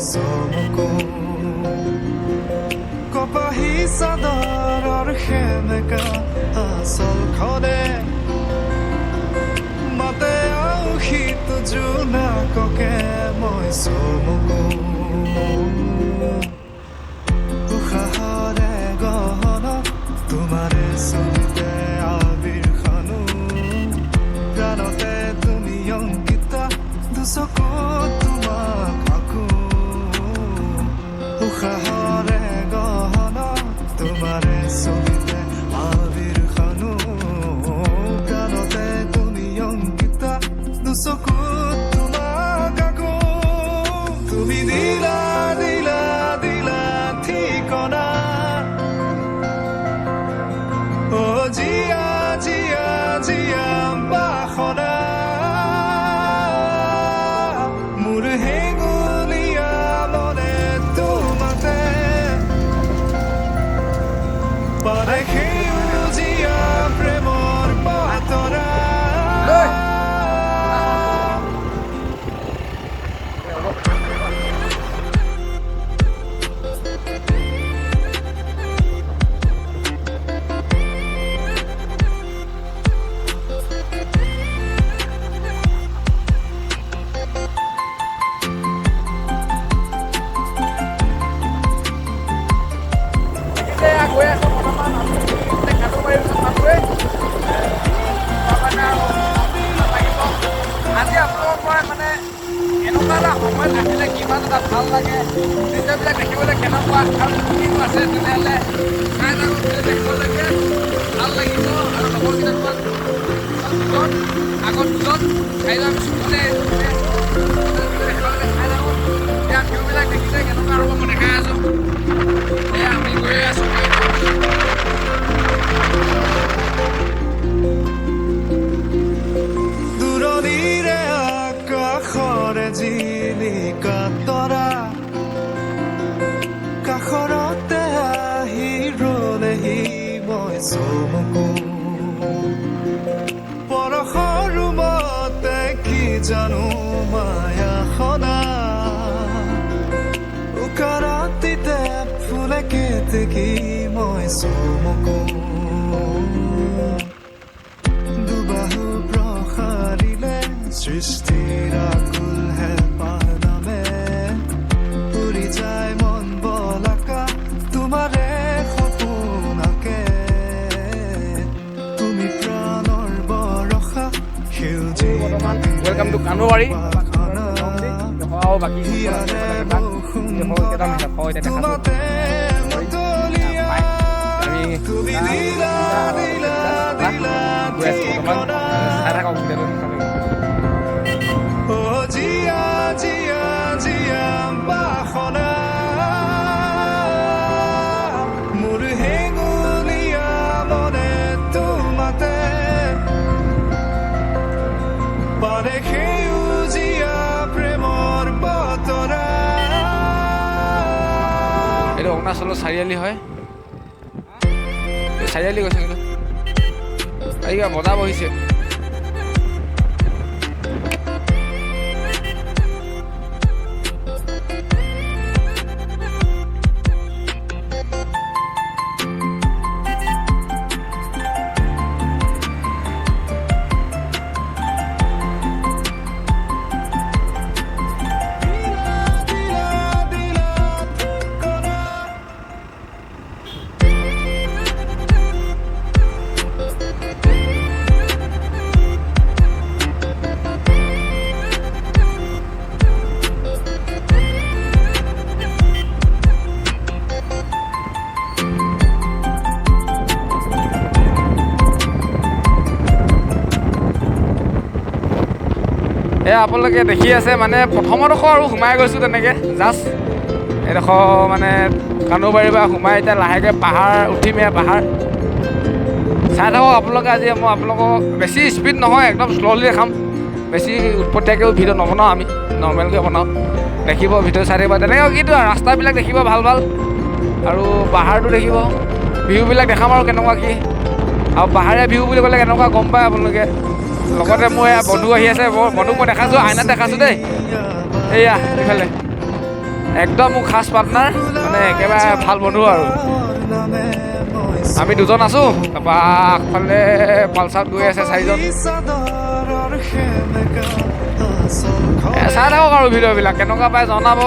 চমকো কপাহী চাদৰৰ সেমেকা আচলখনে মাতে আউসীত জোনাককে মই চমকো উশাহৰে গহন তোমাৰে চলিতে আবিৰ খানো প্ৰাণতে তুমি অংকিতা দুচকুত তোমাক আঁকো উশাহৰে গহন তোমাৰে চলিতে আবিৰ খানো প্ৰাণতে তুমি অংকিতা দুচকুত তোমাক আঁকো তুমি দিলা দিলা দিলা ঠিকনা অ জিয়া জিয়া জিয়া বাসনা মোৰ হেঙুলীয়া মনে তোমাতে পাৰে সেউজীয়া প্ৰেমৰ বাতৰা আজি আপোনালোকৰ পৰা মানে এনেকুৱা এটা সময় থাকিলে কিমান এটা ভাল লাগে দৃশ্যবিলাক দেখিবলৈ কেনেকুৱা আৰু কিনো আছে তেনেহ'লে চাই থাকক দেখিবলৈকে ভাল লাগিব আৰু লগৰকেইটামান আগত দুজন চাই আমি চুকলে দেখিবলৈকে চাই থাকোঁ এতিয়া ভিউবিলাক দেখিছে কেনেকুৱা ৰ'ব মই দেখাই আছোঁ এয়া আমি গৈ আছোঁ দূৰণিৰে আকাশৰে জিলিকা তৰা কাষৰতে আহি ৰলেহি মই চমকো পৰশৰ ৰুমতে কি জানো মায়া সনা উকাৰাতিতে ফুলে কেতেকী মই চমকো দুবাহু প্ৰসাৰিলে সৃষ্টিৰ আকুল হেঁপাহ নামে উৰি যায় মন বলাকা তোমাৰে সপোনাকে তুমি প্ৰাণৰ বৰষা সেউজীয়া ৱেলকাম টু কানুবাৰী আৰু বাকী তোমাতে মতলীয়া তুমি দিলা দিলা দিলা ঠিকনা অ জিয়া জিয়া জিয়া বাসনা মোৰ হেঙুলীয়া মনে তোমাতে পাৰে সেউজীয়া প্ৰেমৰ বতৰা এইটো অৰুণাচলৰ চাৰিআলি হয় চাৰিআলি গৈছে কিন্তু আজি কিবা বজাৰ বহিছে এয়া আপোনালোকে দেখি আছে মানে প্ৰথমডোখৰ আৰু সোমাই গৈছোঁ তেনেকৈ জাষ্ট এইডোখৰ মানে কানুবাৰীৰ পৰা সোমাই এতিয়া লাহেকৈ পাহাৰ উঠিম এয়া পাহাৰ চাই থাকক আপোনালোকে আজি মই আপোনালোকক বেছি স্পীড নহয় একদম শ্ল'লি দেখাম বেছি উৎপতীয়াকৈও ভিডিঅ' নবনাওঁ আমি নৰ্মেলকৈ বনাওঁ দেখিব ভিডিঅ' চাই থাকিব তেনেকৈ কিন্তু ৰাস্তাবিলাক দেখিব ভাল ভাল আৰু পাহাৰটো দেখিব ভিউবিলাক দেখাম আৰু কেনেকুৱা কি আৰু পাহাৰীয়া ভিউ বুলি ক'লে কেনেকুৱা গম পায় আপোনালোকে লগতে মোৰ এয়া বন্ধু আহি আছে বন্ধুক মই দেখাইছোঁ আইনাত দেখাইছোঁ দেই এয়া ইফালে একদম মোৰ খাছ পাৰ্টনাৰ মানে একেবাৰে ভাল বন্ধু আৰু আমি দুজন আছো তাৰপৰা আগফালে পালচাৰত গৈ আছে 4জন চাই থাকক আৰু ভিডিঅ'বিলাক কেনেকুৱা পাই জনাব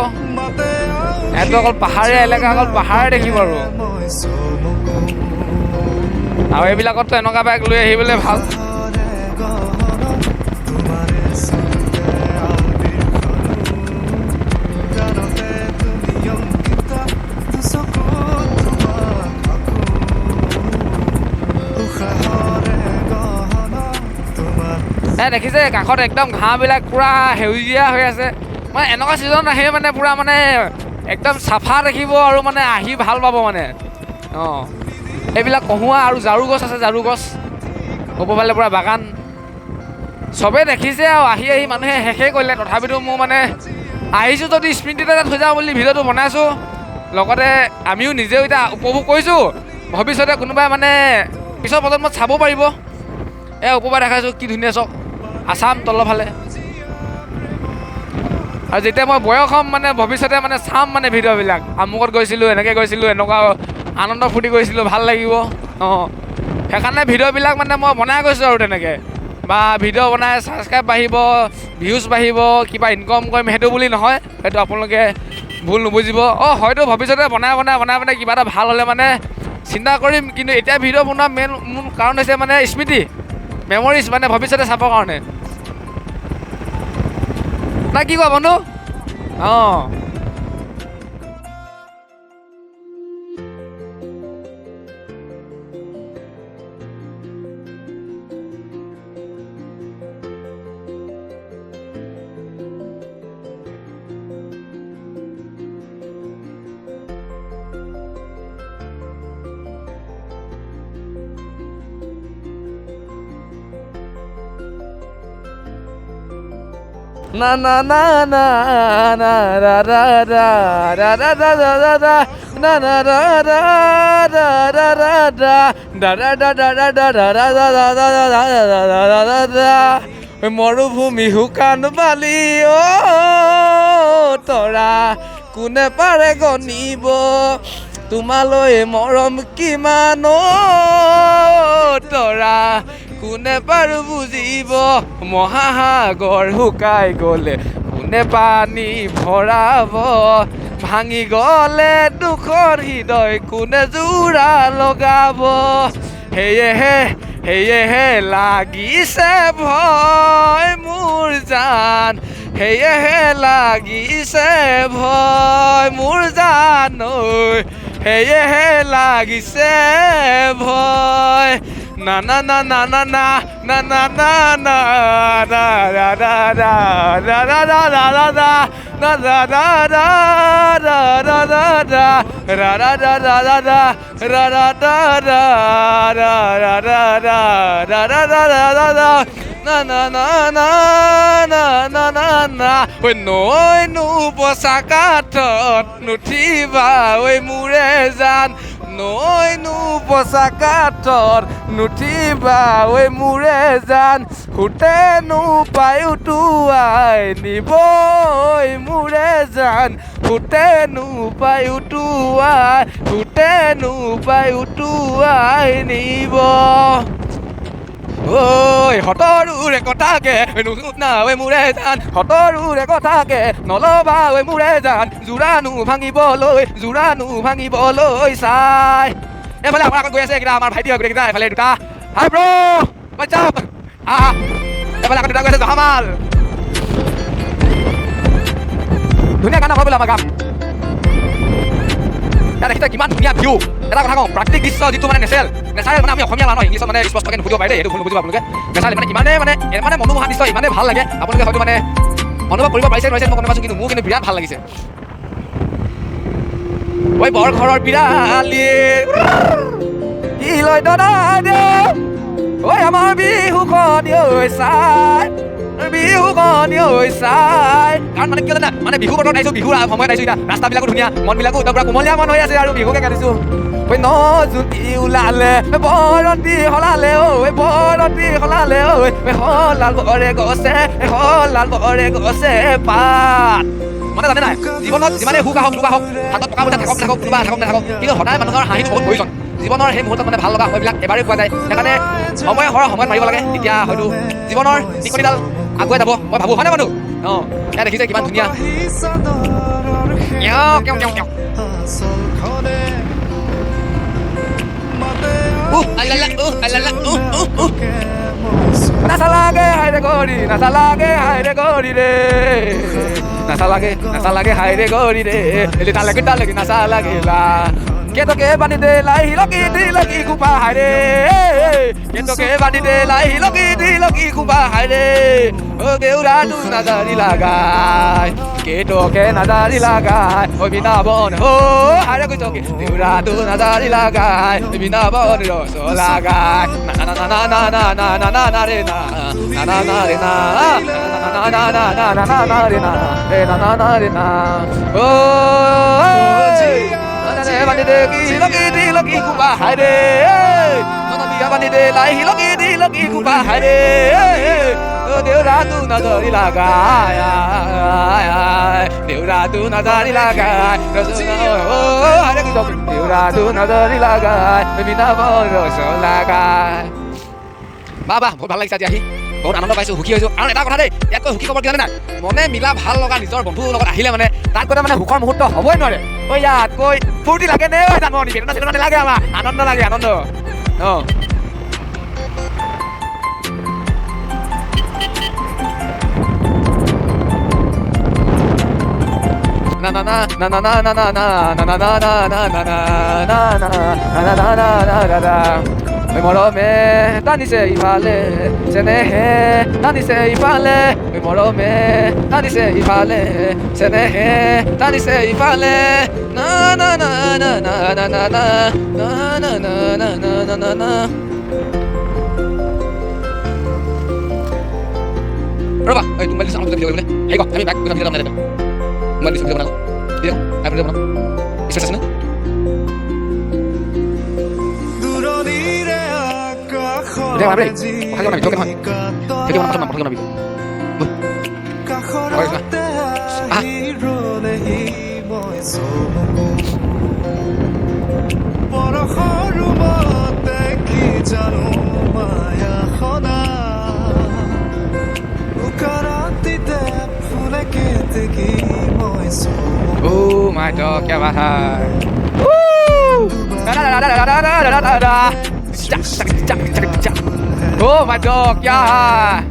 এইটো অকল পাহাৰীয়া এলেকা অকল পাহাৰে দেখিব আৰু এইবিলাকততো এনেকুৱা বাইক লৈ আহিবলৈ ভাল দেখিছে কাষত একদম ঘাঁহবিলাক পূৰা সেউজীয়া হৈ আছে মানে এনেকুৱা ছিজন আহে মানে পূৰা মানে একদম চাফা দেখিব আৰু মানে আহি ভাল পাব মানে অঁ এইবিলাক কহুৱা আৰু জাৰু গছ আছে জাৰু গছ ওপৰফালে পূৰা বাগান চবেই দেখিছে আৰু আহি মানুহে শেষেই কৰিলে তথাপিতো মোৰ মানে আহিছোঁ যদি স্মৃতি এটা থৈ যাওঁ বুলি ভিডিঅ'টো বনাইছোঁ লগতে আমিও নিজেও এতিয়া উপভোগ কৰিছোঁ ভৱিষ্যতে কোনোবাই মানে পিছৰ প্ৰজন্মত চাব পাৰিব ওপৰপৰা দেখাইছোঁ কি ধুনীয়া চাওক আছাম তলৰফালে আৰু যেতিয়া মই বয়স হ'ম মানে ভৱিষ্যতে মানে চাম মানে ভিডিঅ'বিলাক আমুকত গৈছিলোঁ এনেকৈ গৈছিলোঁ এনেকুৱা আনন্দ ফূৰ্তি কৰিছিলোঁ ভাল লাগিব অঁ সেইকাৰণে ভিডিঅ'বিলাক মানে মই বনাই গৈছোঁ আৰু তেনেকৈ বা ভিডিঅ' বনাই ছাবস্ক্ৰাইব বাঢ়িব ভিউজ বাঢ়িব কিবা ইনকম কৰিম সেইটো বুলি নহয় সেইটো আপোনালোকে ভুল নুবুজিব হয়তো ভৱিষ্যতে বনাই কিবা এটা ভাল হ'লে মানে চিন্তা কৰিম কিন্তু এতিয়া ভিডিঅ' বনোৱা মূল কাৰণ হৈছে মানে স্মৃতি মেমৰিজ মানে ভৱিষ্যতে চাবৰ কাৰণে না কি কোৱা বন্ধু অঁ na na na na na da da da da da da da da da na na da da da da da da da da da da da da da da da da da মৰুভূমি শুকান বালি তৰা কোনে পাৰে গণিব তোমালৈ মৰম কিমান তৰা কোনে পাৰো বুজিব মহাসাগৰ শুকাই গ'লে কোনে পানী ভৰাব ভাঙি গ'লে দুখৰ হৃদয় কোনে জোৰা লগাব সেয়েহে লাগিছে ভয় মোৰ জান সেয়েহে লাগিছে ভয় মোৰ জান সেয়েহে লাগিছে ভয় na na na na na na na na na na da da da da da da da da da da da da da da da da da da ra da da da da da ra da da da da da da da da da da da da na na na na na na na na oi noi nu posakatot nuthiba oi mure jan নৈ নু পচাকাতৰ নুঠিবা ঐ মোৰে জান সুতেনো পাই উটুৱাই নিব মোৰে জান সুতেনো পাই উটুৱাই নিব ঐ সতৰুৰে কথাকে নুশুনা ঐ মোৰে জান সতৰুৰে কথাকে নলবা ঐ মোৰে জান জোৰানো ভাঙিবলৈ চাই এইফালে আমাৰ আগত গৈ আছে এইকেইটা আমাৰ ভাইটি গোটেইকেইটা এইফালে দুটা হাই ব্ৰ বাচ্চা এইফালে আগত দুটা গৈ আছে জহামাল ধুনীয়া গান বোলে আমাৰ গান দেখিছে কিমান ধুনীয়া ভিউ এটা কথা কওঁ প্ৰাকৃতিক দৃশ্য যিটো মানে নেচাৰেল মানে আমি অসমীয়া মানুহ ইংলিছত মানে স্পষ্টকৈ নুবুজিব পাৰে দেই সেইটো ভুল বুজিব আপোনালোকে নেচাৰেল মানে ইমানে মনোমোহা দৃশ্য ইমানেই ভাল লাগে আপোনালোকে হয়তো মানে অনুভৱ কৰিব পাৰিছে মই গম পাইছোঁ কিন্তু মোৰ কিন্তু বিৰাট ভাল লাগিছে ঐ বৰ ঘৰৰ বিৰালী কি লৈ দনাই দে ঐ আমাৰ বিহুখনি চাই কাৰণ মানে কি জানা মানে বিহু বতৰত আহিছোঁ বিহুৰ সময়ত আহিছোঁ এতিয়া ৰাস্তাবিলাকো ধুনীয়া মনবিলাকো একদম পুৰা কোমলীয়া মন হৈ আছে আৰু বিহুকে কাটিছোঁ ঐ নজুতি ওলালে বৰতি সলালে ঐ সলাল বৰে গছে পাত মানে জানে নাই জীৱনত যিমানে সুখ আহক দুখ আহক হাতত টকা পইচা থাকক নাথাকক কোনোবা থাকক নাথাকক কিন্তু সদায় মানুহৰ হাঁহিটো বহুত প্ৰয়োজন জীৱনৰ সেই মুহূৰ্তত মানে ভাল লগা সময়বিলাক এবাৰেই পোৱা যায় সেইকাৰণে সময় সময়ত মাৰিব লাগে তেতিয়া হয়তো জীৱনৰ টিকনিডাল আগুৱাই যাব মই ভাবোঁ হয়নে মানুহ অঁ এয়া দেখিছে কিমান ধুনীয়া নাচালাগে হাইৰে গৰি নাচালাগে হাইৰে গৰি ৰে নাচালাগে হাইৰে গৰি ৰে এলি তালেকি নাচালাগে লা কেতকে বানি দে লাই লকি কুপা হাইৰে কেতকে বানি দে লাই লকি কুপা হাইৰে ও দেউৰা তু নাজাৰি লাগাই কেতকে নাজাৰি লাগাই ও বিনা বন ও হাইৰে কৈতকে দেউৰা তু নাজাৰি লাগাই বিনা বন ৰস লাগাই না না না না না না না না না ৰে না না না ৰে না না না না না না না ৰে না ৰে না না ৰে না ও বানি দে লকি কুপা হাইৰে নদীয়া বানি দে লাই লকি কুপা হাইৰে ও দেউৰা তু নাজাৰি লাগাই দেউৰা তু নাজাৰি লাগাই ও হাইৰে কৈতকে দেউৰা তু নাজাৰি লাগাই বিনা বন ৰস লাগাই বাহ বহুত ভাল লাগিছে আজি আহি বহুত আনন্দ পাইছোঁ সুখী হৈছোঁ আৰু এটা কথা দেই ইয়াতকৈ সুখী খবৰ কি জানে নাই মনে মিলা ভাল লগা নিজৰ বন্ধুৰ লগত আহিলে মানে তাত গ'লে মানে সুখৰ মুহূৰ্ত হ'বই নোৱাৰে ঐ ইয়াতকৈ ফূৰ্তি লাগে নে ঐ জানো বেদনা চেদনা নালাগে আমাৰ আনন্দ লাগে আনন্দ অঁ na na na na na na na na na na na na na na na na ঐ মৰমে টানিছে ইফালে চেনেহে টানিছে ইফালে ঐ মৰমে টানিছে ইফালে চেনেহে টানিছে ইফালে না না না না না না না না না না না না না না না ৰবা ঐ তুমি লিষ্ট আমাক ভিডিঅ' কৰিবলৈ হেই ক আমি বাইক কৰি ভিডিঅ' বনাই দিম মই লিষ্ট ভিডিঅ' বনাও দিয়ক আমি ভিডিঅ' বনাও ইচ্ছা আছে না Dia mana beli? Mahal kan nabi, joget mahal. Jadi mana pasal mahal nabi? Oh iya. Ah. Oh my god, क्या बात है? Oh my god, yeah.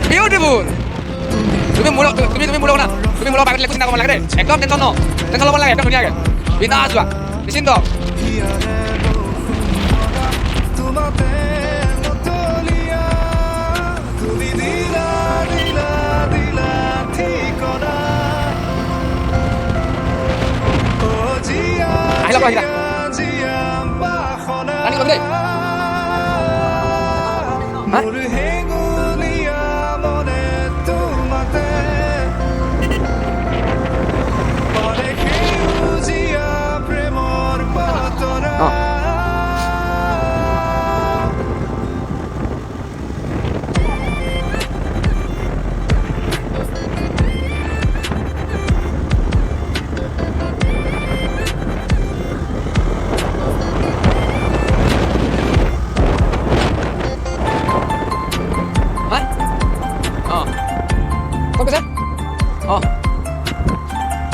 Beautiful. তুমি মূল না তুমি মূল বাইকত চিন্তা কৰিব লাগে দেই একদম টেনশ্যন ল'ব লাগে একদম ধুনীয়াকৈ বিন্দাছ যোৱা নিশ্চিন্ত আহিলা আহিলা ৰানি ল'বি দেই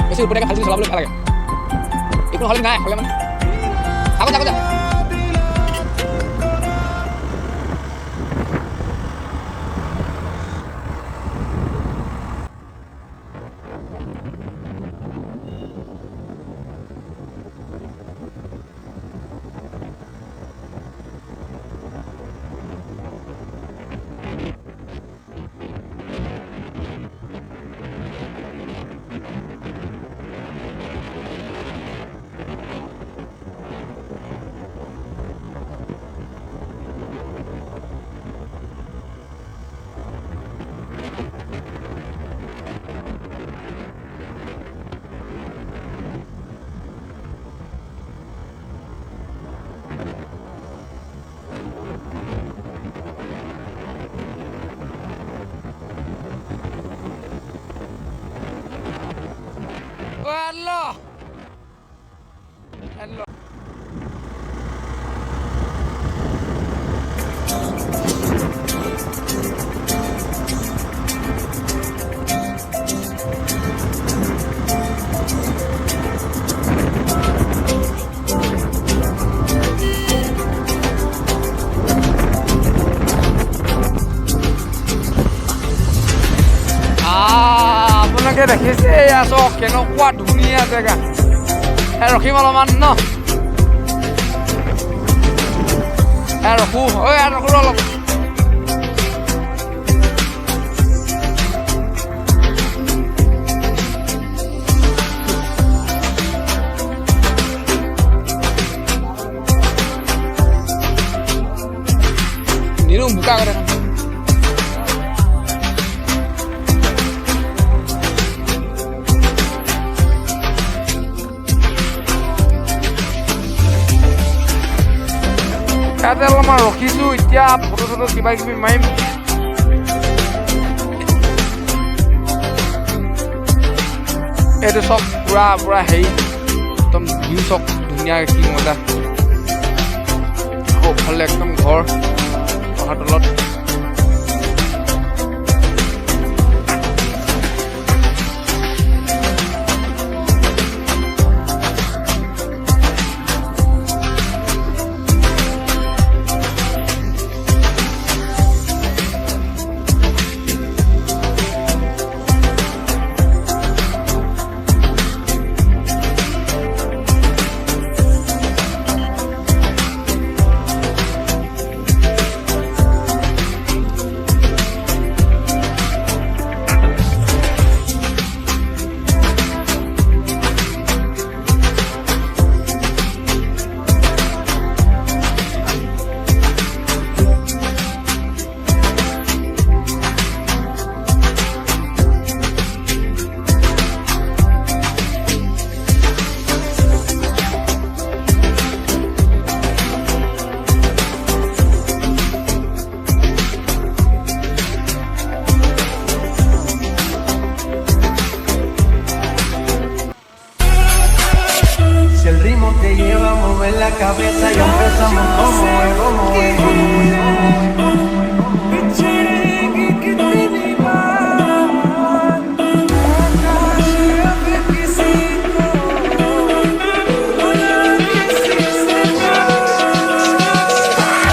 বেছি ওপৰতে খালি চলাবলৈ ভাল লাগে একো নহ'লে নাই হ'লে মানে আগত যা এয়া চাওক কেনেকুৱা ধুনীয়া জেগা ৰখিম অলপমান ন ৰখো ঐ ৰখো অলপ নিৰুং বোকা কৰে ইয়াতে অলপমান ৰখিছোঁ এতিয়া ফটো চটো কিবা কিবি মাৰিম এইটো চব পুৰা হেৰি একদম ভিউ চক ধুনীয়া কি মজা আকৌ ফালে একদম ঘৰ পাহাৰ তলত la cabeza y empezamos como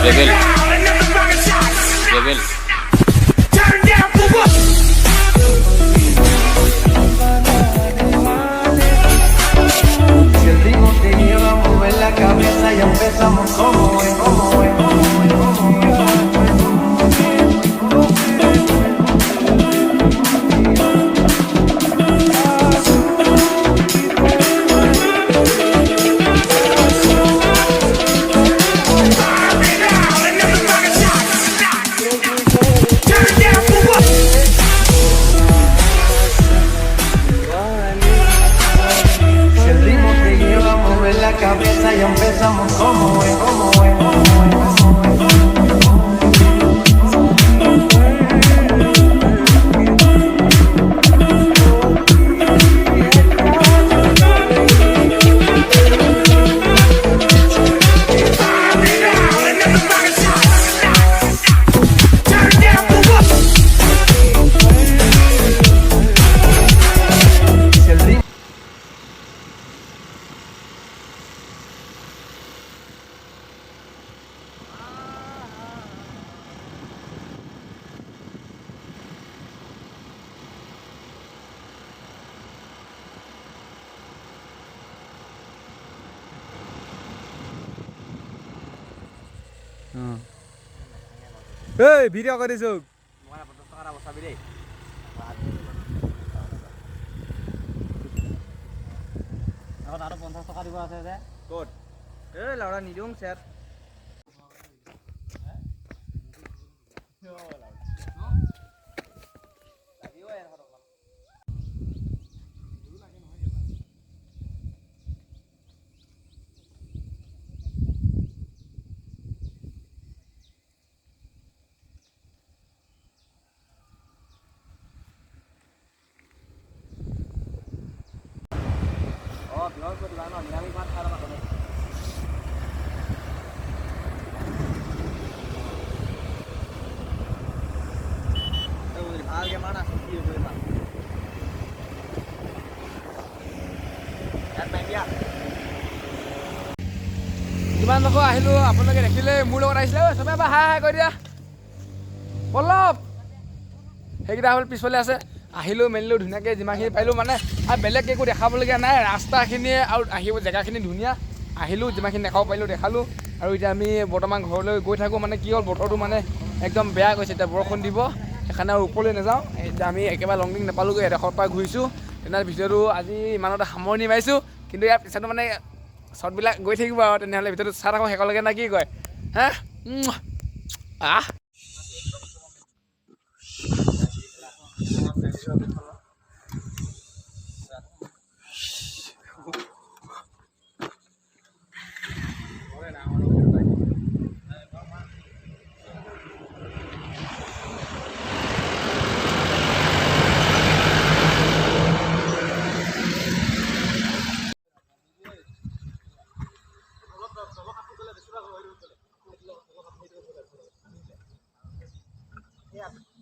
Rebel. Rebel. Si el ritmo te lleva a mover la cabeza y empezamos como es. Cabeza y empezamos como es. Hey, video কৰিছো আৰু 50 টকা দিব আছে যে ক'ত এই লাউৰা নিদিওঁ চেট কিমান লোক আহিলোঁ আপোনালোকে দেখিলে মোৰ লগত আহিছিলে চবে এবাৰ হাই হাই কৰি দিয়া পল্লৱ সেইকেইটা হ'ল পিছফালে আছে আহিলোঁ মেলিলোঁ ধুনীয়াকৈ যিমানখিনি পাৰিলোঁ মানে আৰু বেলেগ একো দেখাবলগীয়া নাই ৰাস্তাখিনিয়ে আৰু আহিব জেগাখিনি ধুনীয়া আহিলোঁ যিমানখিনি দেখাব পাৰিলোঁ দেখালোঁ আৰু এতিয়া আমি বৰ্তমান ঘৰলৈ গৈ থাকোঁ মানে কি হ'ল বতৰটো মানে একদম বেয়া গৈছে এতিয়া বৰষুণ দিব সেইকাৰণে আৰু ওপৰলৈ নাযাওঁ এতিয়া আমি একেবাৰে লং ডিং নাপালোঁগৈ এডোখৰৰ পৰা ঘূৰিছোঁ তেনেহ'লে ভিডিঅ'টো আজি ইমানতে সামৰণি মাৰিছোঁ কিন্তু ইয়াৰ পিছতো মানে শ্বৰ্টবিলাক গৈ থাকিব আৰু তেনেহ'লে ভিডিঅ'টো চাই থাকোঁ শেষলৈকে নে কি কয় হা Yeah.